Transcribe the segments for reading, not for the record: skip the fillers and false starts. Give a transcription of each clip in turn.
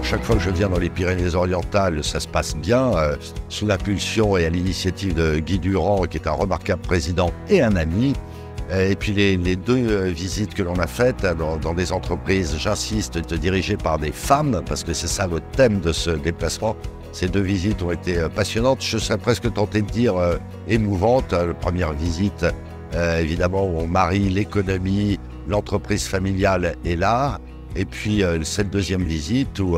chaque fois que je viens dans les Pyrénées-Orientales, ça se passe bien, sous l'impulsion et à l'initiative de Guy Durand, qui est un remarquable président et un ami. Et puis les deux visites que l'on a faites dans des entreprises, j'insiste, dirigées par des femmes, parce que c'est ça le thème de ce déplacement. Ces deux visites ont été passionnantes, je serais presque tenté de dire émouvantes. La première visite, évidemment, où on marie l'économie, l'entreprise familiale et l'art. Et puis cette deuxième visite où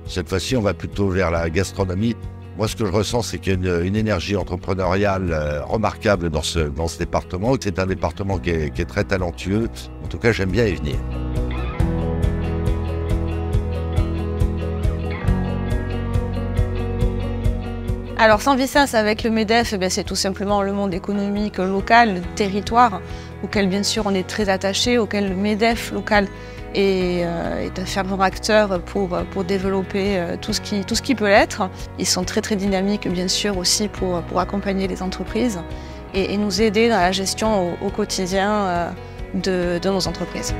cette fois-ci on va plutôt vers la gastronomie. Moi, ce que je ressens, c'est qu'il y a une énergie entrepreneuriale remarquable dans ce département. C'est un département qui est très talentueux. En tout cas, j'aime bien y venir. Alors, sans Vicence, avec le MEDEF, c'est tout simplement le monde économique local, le territoire, auquel bien sûr on est très attaché, auquel le MEDEF local est un fervent acteur pour développer tout ce qui peut l'être. Ils sont très très dynamiques bien sûr aussi pour accompagner les entreprises et nous aider dans la gestion au quotidien de nos entreprises.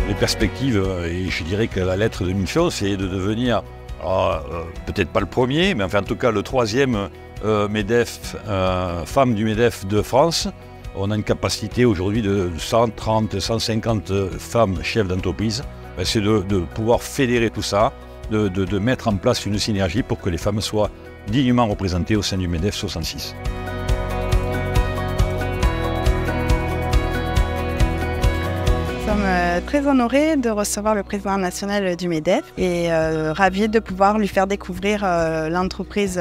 Les perspectives, et je dirais que la lettre de mission, c'est de devenir, peut-être pas le premier, mais enfin en tout cas le troisième MEDEF, femme du MEDEF de France. On a une capacité aujourd'hui de 130, 150 femmes chefs d'entreprise. C'est de pouvoir fédérer tout ça, de mettre en place une synergie pour que les femmes soient dignement représentées au sein du MEDEF 66. Nous sommes très honorés de recevoir le président national du MEDEF et ravis de pouvoir lui faire découvrir l'entreprise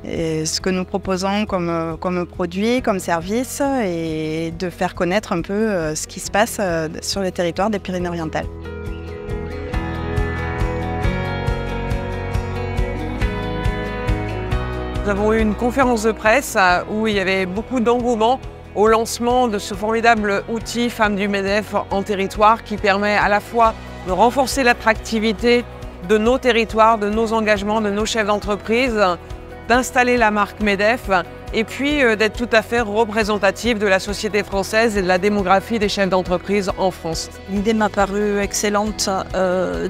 et ce que nous proposons comme produit, comme service et de faire connaître un peu ce qui se passe sur le territoire des Pyrénées-Orientales. Nous avons eu une conférence de presse où il y avait beaucoup d'engouement au lancement de ce formidable outil Femmes du MEDEF en territoire qui permet à la fois de renforcer l'attractivité de nos territoires, de nos engagements, de nos chefs d'entreprise, d'installer la marque MEDEF et puis d'être tout à fait représentatif de la société française et de la démographie des chefs d'entreprise en France. L'idée m'a paru excellente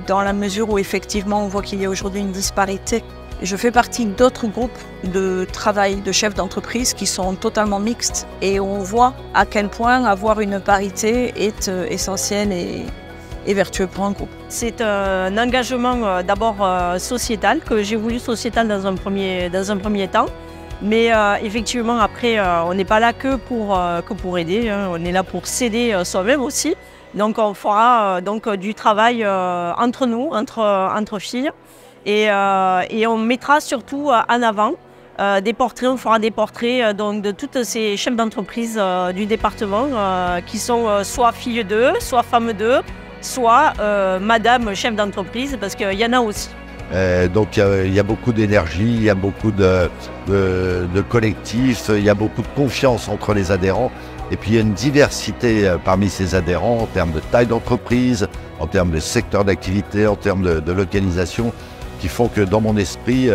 dans la mesure où effectivement on voit qu'il y a aujourd'hui une disparité. Je fais partie d'autres groupes de travail de chefs d'entreprise qui sont totalement mixtes et on voit à quel point avoir une parité est essentiel et vertueux pour un groupe. C'est un engagement d'abord sociétal, que j'ai voulu sociétal dans un premier temps. Mais effectivement après on n'est pas là que pour aider, hein. On est là pour s'aider soi-même aussi. Donc on fera du travail entre nous, entre filles. Et on mettra surtout en avant des portraits, on fera des portraits de toutes ces chefs d'entreprise du département qui sont soit filles d'eux, soit femmes d'eux, soit madame chef d'entreprise, parce qu'il y en a aussi. Donc il y a beaucoup d'énergie, il y a beaucoup de collectifs, il y a beaucoup de confiance entre les adhérents. Et puis il y a une diversité parmi ces adhérents en termes de taille d'entreprise, en termes de secteur d'activité, en termes de localisation, qui font que dans mon esprit,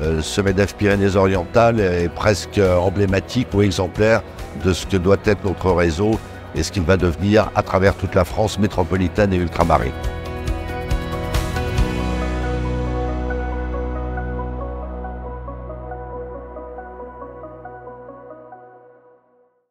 ce MEDEF Pyrénées-Orientales est presque emblématique ou exemplaire de ce que doit être notre réseau et ce qu'il va devenir à travers toute la France métropolitaine et ultramarine.